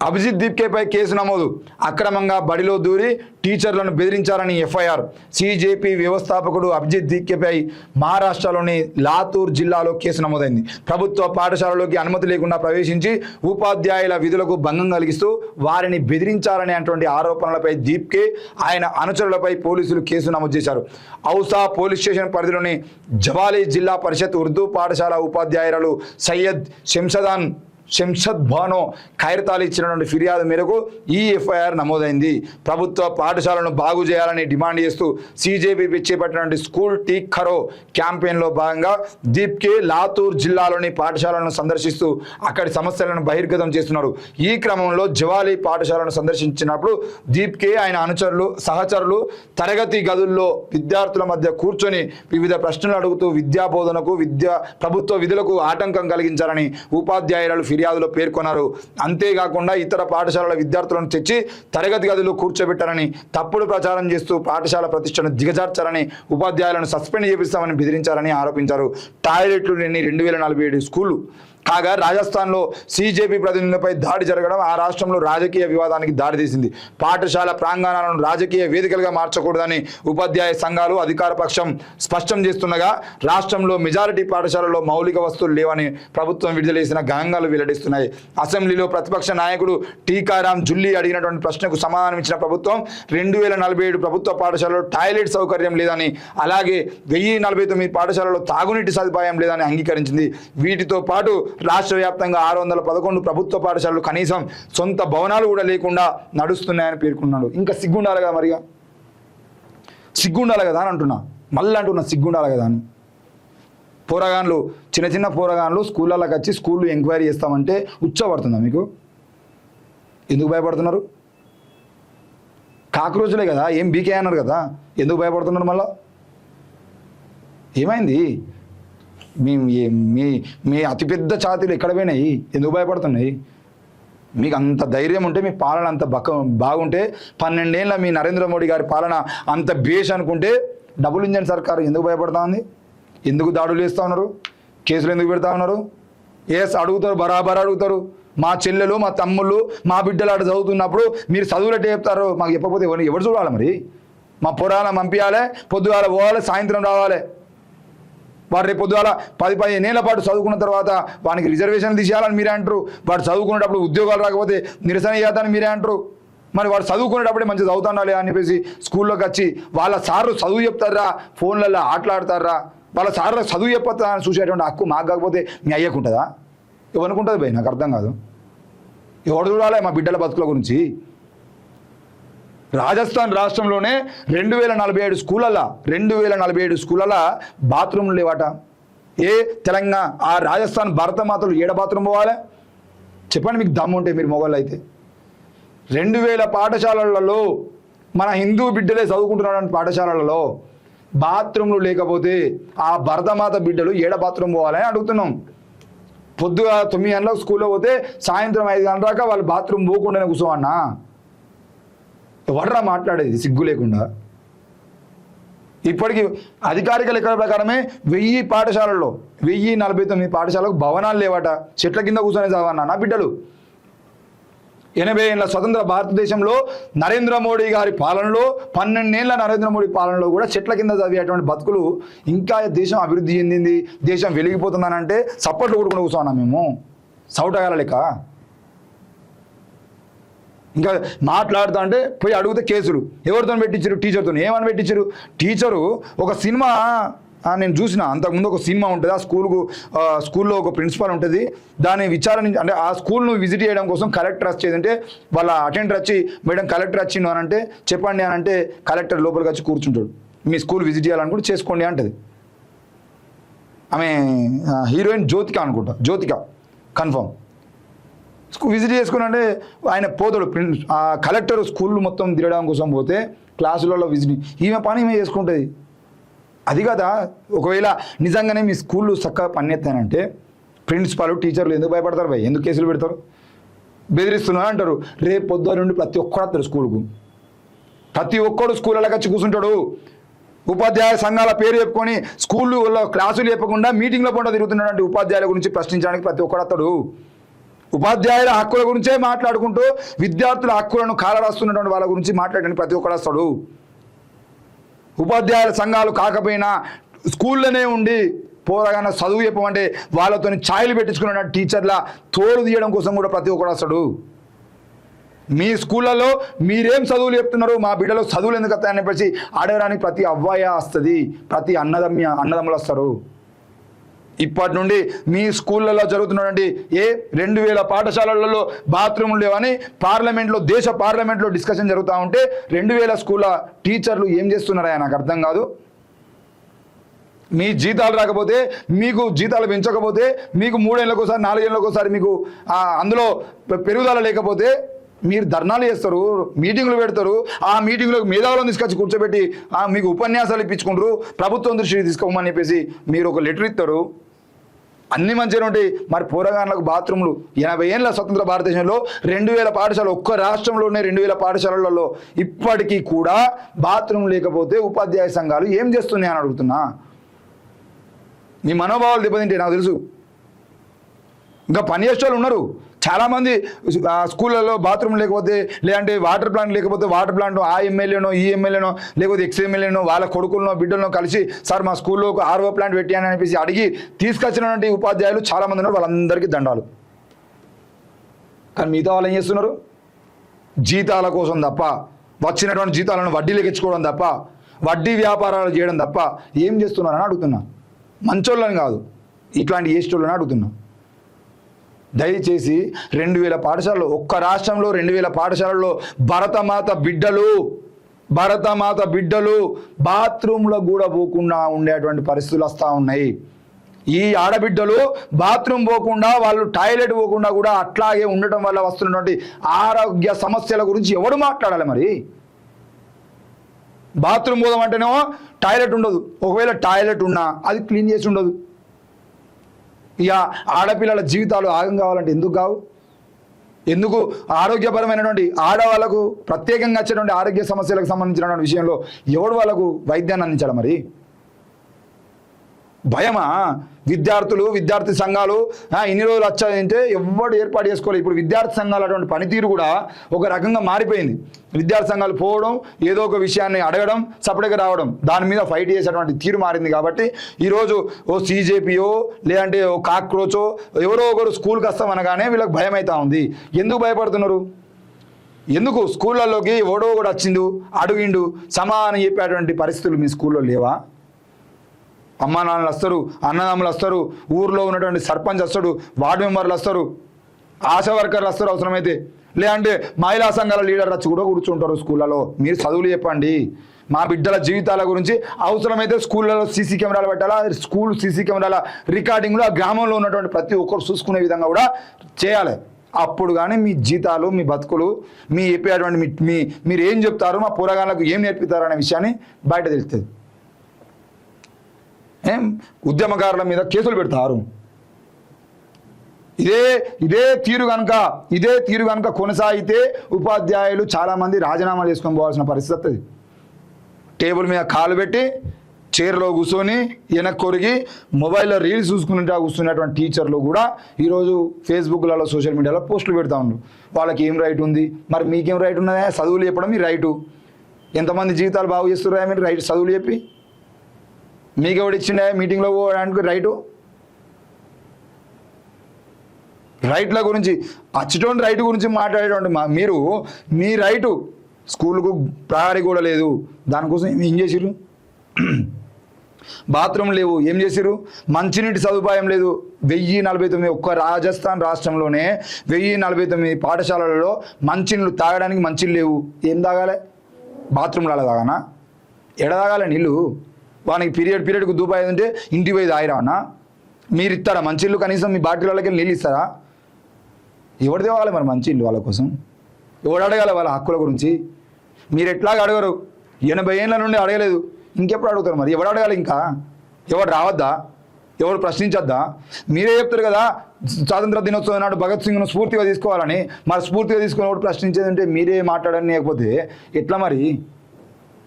Abhijit దీప్కేపై case నమోదు. అక్రమంగా బడిలో దూరి టీచర్లను బెదిరించారని ఎఫ్ఐఆర్. సిజేపీ వ్యవస్థాపకుడు అభిజిత్ దీప్కేపై మహారాష్ట్రలోని లాతూర్ జిల్లాలో కేసు నమోదైంది. ప్రభుత్వ పాఠశాలలోకి అనుమతి లేకుండా ప్రవేశించి ఉపాధ్యాయుల విధులకు భంగం కలిగిస్తూ వారిని బెదిరించారనే అటువంటి ఆరోపణలపై దీప్కే ఆయన అనుచరులపై పోలీసులు కేసు నమోదు చేశారు. ఔసా పోలీస్ స్టేషన్ పరిధిలోని జవాలి జిల్లా పరిషత్ ఉర్దూ పాఠశాల ఉపాధ్యాయురాలు సయ్యద్ శంషద్ బానో ఖైరతాలు ఇచ్చినటువంటి ఫిర్యాదు మేరకు ఈ ఎఫ్ఐఆర్ నమోదైంది. ప్రభుత్వ పాఠశాలను బాగు చేయాలని డిమాండ్ చేస్తూ సిజేపీ చేపట్టినటువంటి స్కూల్ టీక్ ఖరో క్యాంపెయిన్లో భాగంగా దీప్కే లాతూర్ జిల్లాలోని పాఠశాలను సందర్శిస్తూ అక్కడి సమస్యలను బహిర్గతం చేస్తున్నారు. ఈ క్రమంలో జవాలి పాఠశాలను సందర్శించినప్పుడు దీప్కే ఆయన సహచరులు తరగతి గదుల్లో విద్యార్థుల మధ్య కూర్చొని వివిధ ప్రశ్నలు అడుగుతూ విద్యా బోధనకు ప్రభుత్వ విధులకు ఆటంకం కలిగించారని ఉపాధ్యాయురాలు ఫిర్యాదులో పేర్కొన్నారు. అంతేకాకుండా ఇతర పాఠశాలల విద్యార్థులను తెచ్చి తరగతి గదిలో కూర్చోబెట్టారని, తప్పుడు ప్రచారం చేస్తూ పాఠశాల ప్రతిష్టను దిగజార్చారని, ఉపాధ్యాయులను సస్పెండ్ చేపిస్తామని బెదిరించారని ఆరోపించారు. టాయిలెట్లు లేని 2047 స్కూళ్లు కాగా రాజస్థాన్లో సిజేపీ ప్రతినిధులపై దాడి జరగడం ఆ రాష్ట్రంలో రాజకీయ వివాదానికి దారితీసింది. పాఠశాల ప్రాంగణాలను రాజకీయ వేదికలుగా మార్చకూడదని ఉపాధ్యాయ సంఘాలు అధికార పక్షం స్పష్టం చేస్తుండగా రాష్ట్రంలో మెజారిటీ పాఠశాలలో మౌలిక వస్తువులు లేవని ప్రభుత్వం విడుదల చేసిన గణాంకాలు వెల్లడిస్తున్నాయి. అసెంబ్లీలో ప్రతిపక్ష నాయకుడు టీకారాం జుల్లీ అడిగినటువంటి ప్రశ్నకు సమాధానం ఇచ్చిన ప్రభుత్వం 2047 ప్రభుత్వ పాఠశాలలో టాయిలెట్ సౌకర్యం లేదని, అలాగే 1049 పాఠశాలలో తాగునీటి సదుపాయం లేదని అంగీకరించింది. వీటితో పాటు రాష్ట్ర వ్యాప్తంగా 611 ప్రభుత్వ పాఠశాలలు కనీసం సొంత భవనాలు కూడా లేకుండా నడుస్తున్నాయని పేర్కొన్నాడు. ఇంకా సిగ్గుండాలి కదా, మరిగా సిగ్గుండాలి కదా అని అంటున్నా, మళ్ళీ అంటున్నా సిగ్గుండాలి కదా అని. పోరగాన్లు చిన్న పోరగాన్లు స్కూళ్ళకి వచ్చి స్కూళ్ళు ఎంక్వైరీ చేస్తామంటే ఉచ్చబడుతుందా మీకు? ఎందుకు భయపడుతున్నారు? కాక్రోచులే కదా, ఏం బీకే అన్నారు కదా, ఎందుకు భయపడుతున్నారు? మళ్ళా ఏమైంది? మీ మీ మీ అతిపెద్ద ఛాతీలు ఎక్కడ పోయినాయి? ఎందుకు భయపడుతున్నాయి? మీకు అంత ధైర్యం ఉంటే, మీ పాలన అంత బాగుంటే, 12 ఏళ్ళ మీ నరేంద్ర మోడీ గారి పాలన అంత బేష్ అనుకుంటే, డబుల్ ఇంజన్ సర్కారు ఎందుకు భయపడతా ఉంది? ఎందుకు దాడులు చేస్తూ ఉన్నారు? కేసులు ఎందుకు పెడతా ఉన్నారు? అడుగుతారు, బరాబర్ అడుగుతారు. మా చెల్లెలు, మా తమ్ముళ్ళు, మా బిడ్డలు అటు చదువుతున్నప్పుడు మీరు చదువులట్టే చెప్తారు. మాకు చెప్పకపోతే ఎవరు చూడాలి? మరి మా పొరాల పంపించాలి, పొద్దుగాల పోవాలి, సాయంత్రం రావాలి. వాడు రేపు పొద్దుగాల 10-15 ఏళ్ల పాటు చదువుకున్న తర్వాత వానికి రిజర్వేషన్లు తీసేయాలని మీరే అంటారు. వాడు చదువుకునేటప్పుడు ఉద్యోగాలు రాకపోతే నిరసన చేద్దామని మీరే అంటారు. మరి వాడు చదువుకునేటప్పుడే మంచిగా చదువుతాడా అని చెప్పేసి స్కూల్లోకి వచ్చి వాళ్ళ సార్లు చదువు చెప్తారా, ఫోన్లలో ఆటలాడతారా, వాళ్ళ సార్లు చదువు చెప్పొద్దా అని చూసేటువంటి హక్కు మాకు కాకపోతే మీ అయ్యకుంటుందా? ఎవరికి భయ్? నాకు అర్థం కాదు. ఎవడు చూడాలి మా బిడ్డల బతుకుల గురించి? రాజస్థాన్ రాష్ట్రంలోనే 2047 స్కూళ్ళ బాత్రూమ్లు లేవట. తెలంగాణ ఆ రాజస్థాన్ భారతమాతలు ఏడ బాత్రూమ్ పోవాలి చెప్పండి? మీకు దమ్ము ఉంటే మీరు మొగళ్ళు అయితే. 2000 పాఠశాలలలో మన హిందూ బిడ్డలే చదువుకుంటున్నటువంటి పాఠశాలలలో బాత్రూమ్లు లేకపోతే ఆ భరతమాత బిడ్డలు ఏడ బాత్రూమ్ పోవాలని అడుగుతున్నాం. పొద్దుగా 9 గంటలకు స్కూల్లో పోతే సాయంత్రం 5 గంటల దాకా వాళ్ళు బాత్రూమ్ పోకుండానే కూర్చోవన్నా? ఎవడ్రా మాట్లాడేది సిగ్గు లేకుండా? ఇప్పటికీ అధికారిక లెక్కల ప్రకారమే 1000 పాఠశాలల్లో 1049 పాఠశాలకు భవనాలు లేవట. చెట్ల కింద కూర్చొని చదవన్నా నా బిడ్డలు. 80 ఏళ్ళ స్వతంత్ర భారతదేశంలో నరేంద్ర మోడీ గారి పాలనలో, 12 ఏళ్ళ నరేంద్ర మోడీ పాలనలో కూడా చెట్ల కింద చదివేటువంటి బతుకులు. ఇంకా దేశం అభివృద్ధి చెందింది, దేశం వెలిగిపోతుందని అంటే సపోర్ట్లు కొడుకుని కూర్చోన్నా మేము సౌటగాల లెక్క. ఇంకా మాట్లాడుతూ అంటే పోయి అడిగితే కేసులు. ఎవరితో పెట్టించారు? టీచర్తో. ఏమని పెట్టించారు? టీచరు ఒక సినిమా నేను చూసిన, అంతకుముందు ఒక సినిమా ఉంటుంది. ఆ స్కూల్లో ఒక ప్రిన్సిపాల్ ఉంటుంది. దాన్ని విచారణ అంటే ఆ స్కూల్ను విజిట్ చేయడం కోసం కలెక్టర్ వచ్చేదంటే వాళ్ళ అటెండర్ వచ్చి, మేడం కలెక్టర్ వచ్చిండు అని అంటే చెప్పండి అని అంటే కలెక్టర్ లోపలికి వచ్చి కూర్చుంటాడు. మీ స్కూల్ విజిట్ చేయాలనుకుంటే చేసుకోండి అంటది. ఆమె హీరోయిన్ జ్యోతిక అనుకుంటా, జ్యోతిక కన్ఫర్మ్. స్కూల్ విజిట్ చేసుకుని అంటే ఆయన పోతాడు. ఆ కలెక్టర్ స్కూళ్ళు మొత్తం తిరగడం కోసం పోతే క్లాసులలో విజిట్ ఈమె పని ఈమె చేసుకుంటుంది. అది కదా, ఒకవేళ నిజంగానే మీ స్కూళ్ళు చక్కగా పనిచేస్తానంటే ప్రిన్సిపాల్ టీచర్లు ఎందుకు భయపడతారు భయ్? ఎందుకు కేసులు పెడతారు? బెదిరిస్తున్నారు అంటారు. రేపు పొద్దున నుండి ప్రతి ఒక్కడు వస్తారు స్కూల్కు. ప్రతి ఒక్కడు స్కూళ్ళకి వచ్చి కూర్చుంటాడు. ఉపాధ్యాయ సంఘాల పేరు చెప్పుకొని స్కూల్లో క్లాసులు చెప్పకుండా మీటింగ్లో పంట తిరుగుతున్నటువంటి ఉపాధ్యాయుల గురించి ప్రశ్నించడానికి ప్రతి ఒక్కడు వస్తాడు. ఉపాధ్యాయుల హక్కుల గురించే మాట్లాడుకుంటూ విద్యార్థుల హక్కులను కాలరాస్తున్నటువంటి వాళ్ళ గురించి మాట్లాడడానికి ప్రతి ఒక్కరు వస్తాడు. ఉపాధ్యాయుల సంఘాలు కాకపోయినా స్కూల్లోనే ఉండి పోరగానే చదువు చెప్పమంటే వాళ్ళతో ఛాయలు పెట్టించుకున్న టీచర్ల తోడు తీయడం కోసం కూడా ప్రతి ఒక్కరు వస్తాడు. మీ స్కూళ్ళలో మీరేం చదువులు చెప్తున్నారు, మా బిడ్డలో చదువులు ఎందుకు వస్తాయని చెప్పేసి అడగడానికి ప్రతి అవ్వాయ వస్తుంది, ప్రతి అన్నదమ్ములు వస్తారు. ఇప్పటి నుండి మీ స్కూళ్ళలో జరుగుతున్నటువంటి 2000 పాఠశాలలలో బాత్రూములు లేవని పార్లమెంట్లో, దేశ పార్లమెంట్లో డిస్కషన్ జరుగుతూ ఉంటే 2000 స్కూళ్ళ టీచర్లు ఏం చేస్తున్నారా నాకు అర్థం కాదు. మీ జీతాలు రాకపోతే, మీకు జీతాలు పెంచకపోతే, మీకు 3 ఏళ్ళకోసారి 4 ఏళ్ళకోసారి మీకు అందులో పెరుగుదల లేకపోతే మీరు ధర్నాలు చేస్తారు, మీటింగులు పెడతారు. ఆ మీటింగ్లో మేధావులను తీసుకొచ్చి కూర్చోబెట్టి మీకు ఉపన్యాసాలు ఇప్పించుకుంటారు, ప్రభుత్వం దృష్టికి తీసుకోమని చెప్పేసి మీరు ఒక లెటర్ ఇస్తారు. అన్ని మంచిగా ఉంటాయి. మరి పోరగాన్లకు బాత్రూమ్లు 80 ఏళ్ళ స్వతంత్ర భారతదేశంలో 2000 పాఠశాలలు, ఒక్క రాష్ట్రంలోనే 2000 పాఠశాలలలో ఇప్పటికీ కూడా బాత్రూమ్ లేకపోతే ఉపాధ్యాయ సంఘాలు ఏం చేస్తున్నాయి అని అడుగుతున్నా. మీ మనోభావాలు దెబ్బతింటే నాకు తెలుసు. ఇంకా పని చేసేవాళ్ళు ఉన్నారు చాలామంది. స్కూళ్ళలో బాత్రూమ్ లేకపోతే, లేదంటే వాటర్ ప్లాంట్ లేకపోతే వాటర్ ప్లాంట్ ఆ ఎమ్మెల్యేనో ఈ ఎమ్మెల్యేనో లేకపోతే ఎక్స్ ఎమ్మెల్యేనో వాళ్ళ కొడుకులనో బిడ్డలనో కలిసి సార్ మా స్కూల్లో ఒక RO ప్లాంట్ పెట్టాను అని చెప్పేసి అడిగి తీసుకొచ్చినటువంటి ఉపాధ్యాయులు చాలామంది ఉన్నారు. వాళ్ళందరికీ దండాలు. కానీ మిగతా వాళ్ళు ఏం చేస్తున్నారు? జీతాల కోసం తప్ప, వచ్చినటువంటి జీతాలను వడ్డీలకు ఇచ్చుకోవడం తప్ప, వడ్డీ వ్యాపారాలు చేయడం తప్ప ఏం చేస్తున్నారని అడుగుతున్నా. మంచోళ్ళని కాదు, ఇట్లాంటి ఏస్టోళ్ళని అడుగుతున్నా. దయచేసి 2000 పాఠశాలలో, ఒక్క రాష్ట్రంలో 2000 పాఠశాలల్లో భరతమాత బిడ్డలు బాత్రూంలో కూడా పోకుండా ఉండేటువంటి పరిస్థితులు వస్తూ ఉన్నాయి. ఈ ఆడబిడ్డలు బాత్రూమ్ పోకుండా, వాళ్ళు టాయిలెట్ పోకుండా కూడా అట్లాగే ఉండటం వల్ల వస్తున్నటువంటి ఆరోగ్య సమస్యల గురించి ఎవడు మాట్లాడాలి? మరి బాత్రూమ్ పోదామంటేనేమో టాయిలెట్ ఉండదు, ఒకవేళ టాయిలెట్ ఉన్నా అది క్లీన్ చేసి ఉండదు. ఇక ఆడపిల్లల జీవితాలు ఆగం కావాలంటే ఎందుకు కావు? ఎందుకు ఆరోగ్యపరమైనటువంటి ఆడవాళ్ళకు ప్రత్యేకంగా వచ్చేటువంటి ఆరోగ్య సమస్యలకు సంబంధించినటువంటి విషయంలో ఎవడు వాళ్ళకు వైద్యాన్ని అందించాలి? మరి భయమా? విద్యార్థి సంఘాలు ఇన్ని రోజులు వచ్చాయంటే ఎవడు ఏర్పాటు చేసుకోలేదు. ఇప్పుడు విద్యార్థి సంఘాలు అటువంటి పనితీరు కూడా ఒక రకంగా మారిపోయింది. విద్యార్థి సంఘాలు పోవడం, ఏదో ఒక విషయాన్ని అడగడం, సపరేట్గా రావడం, దాని మీద ఫైట్ చేసేటువంటి తీరు మారింది. కాబట్టి ఈరోజు ఓ CJPయో లేదంటే ఓ కాక్రోచో ఎవరో ఒకరు స్కూల్కి వస్తామనగానే వీళ్ళకి భయం అవుతా ఉంది. ఎందుకు భయపడుతున్నారు? ఎందుకు? స్కూళ్ళల్లోకి ఎవడో ఒకడు వచ్చిండు, అడుగిండు, సమానం చెప్పేటువంటి పరిస్థితులు మీ స్కూల్లో లేవా? అమ్మా నాన్నలు వస్తారు, అన్నదమ్ములు వస్తారు, ఊర్లో ఉన్నటువంటి సర్పంచ్ వస్తాడు, వార్డు మెంబర్లు వస్తారు, ఆశా వర్కర్లు వస్తారు అవసరమైతే, లేదంటే మహిళా సంఘాల లీడర్ వచ్చి కూడా కూర్చుంటారు స్కూళ్ళలో. మీరు చదువులు చెప్పండి, మా బిడ్డల జీవితాల గురించి. అవసరమైతే స్కూళ్ళలో CC కెమెరాలు పెట్టాలా, స్కూల్ CC కెమెరాల రికార్డింగ్లో ఆ గ్రామంలో ఉన్నటువంటి ప్రతి ఒక్కరు చూసుకునే విధంగా కూడా చేయాలి. అప్పుడు కానీ మీ జీతాలు, మీ బతుకులు, మీ చెప్పేటువంటి మీరు ఏం చెప్తారు, మా పోరగాళ్ళకు ఏం నేర్పుతారు అనే విషయాన్ని బయట తెలుస్తుంది. ఉద్యమకారుల మీద కేసులు పెడతారు. ఇదే తీరు కనుక కొనసాగితే ఉపాధ్యాయులు చాలామంది రాజీనామాలు చేసుకొని పోవాల్సిన పరిస్థితి వస్తుంది. టేబుల్ మీద కాలు పెట్టి చైర్లో కూర్చొని వెనక్కి కొరిగి మొబైల్లో రీల్స్ చూసుకుంటా కూర్చున్నటువంటి టీచర్లు కూడా ఈరోజు ఫేస్బుక్లలో, సోషల్ మీడియాలో పోస్టులు పెడతా ఉన్నారు. వాళ్ళకి ఏం రైట్ ఉంది? మరి మీకేం రైట్ ఉన్నదా? చదువులు చెప్పడం మీ రైటు. ఎంతమంది జీవితాలు బాగు చేస్తున్నారా మీరు రైట్ చదువులు చెప్పి? మీకు ఎవడిచ్చిండే మీటింగ్లో పోవడానికి రైటు? రైట్ల గురించి, అచ్చటోని రైటు గురించి మాట్లాడేటువంటి మీరు మీ రైటు స్కూల్కు ప్రహరీ కూడా లేదు, దానికోసం ఏం చేసిర్రు? బాత్రూమ్ లేవు, ఏం చేసిర్రు? మంచినీటి సదుపాయం లేదు. 1049, ఒక్క రాజస్థాన్ రాష్ట్రంలోనే 1049 పాఠశాలలలో మంచినీళ్ళు తాగడానికి మంచిలు లేవు. ఏం తాగాలి? బాత్రూమ్లు అలా తాగానా? ఎడ తాగాలి నీళ్ళు? వానికి పీరియడ్కు దూపాయి ఉంటే ఇంటికి పోయి తాగిరావన్నా? మీరు ఇస్తారా మంచిళ్ళు? కనీసం మీ బాటిల్ వాళ్ళకి నీళ్ళు ఇస్తారా? ఎవరు తేవాలి మరి మంచిళ్ళు వాళ్ళ కోసం? ఎవడు అడగాలి వాళ్ళ హక్కుల గురించి? మీరు ఎట్లాగా అడగరు, 80 ఏళ్ళ నుండి అడగలేదు, ఇంకెప్పుడు అడుగుతారు? మరి ఎవడు అడగాలి? ఇంకా ఎవడు రావద్దా? ఎవడు ప్రశ్నించద్దా? మీరే చెప్తారు కదా స్వాతంత్ర దినోత్సవం నాడు భగత్ సింగ్ను స్ఫూర్తిగా తీసుకోవాలని. మరి స్ఫూర్తిగా తీసుకుని ఎవడు ప్రశ్నించేది అంటే మీరే మాట్లాడని, లేకపోతే ఎట్లా మరి?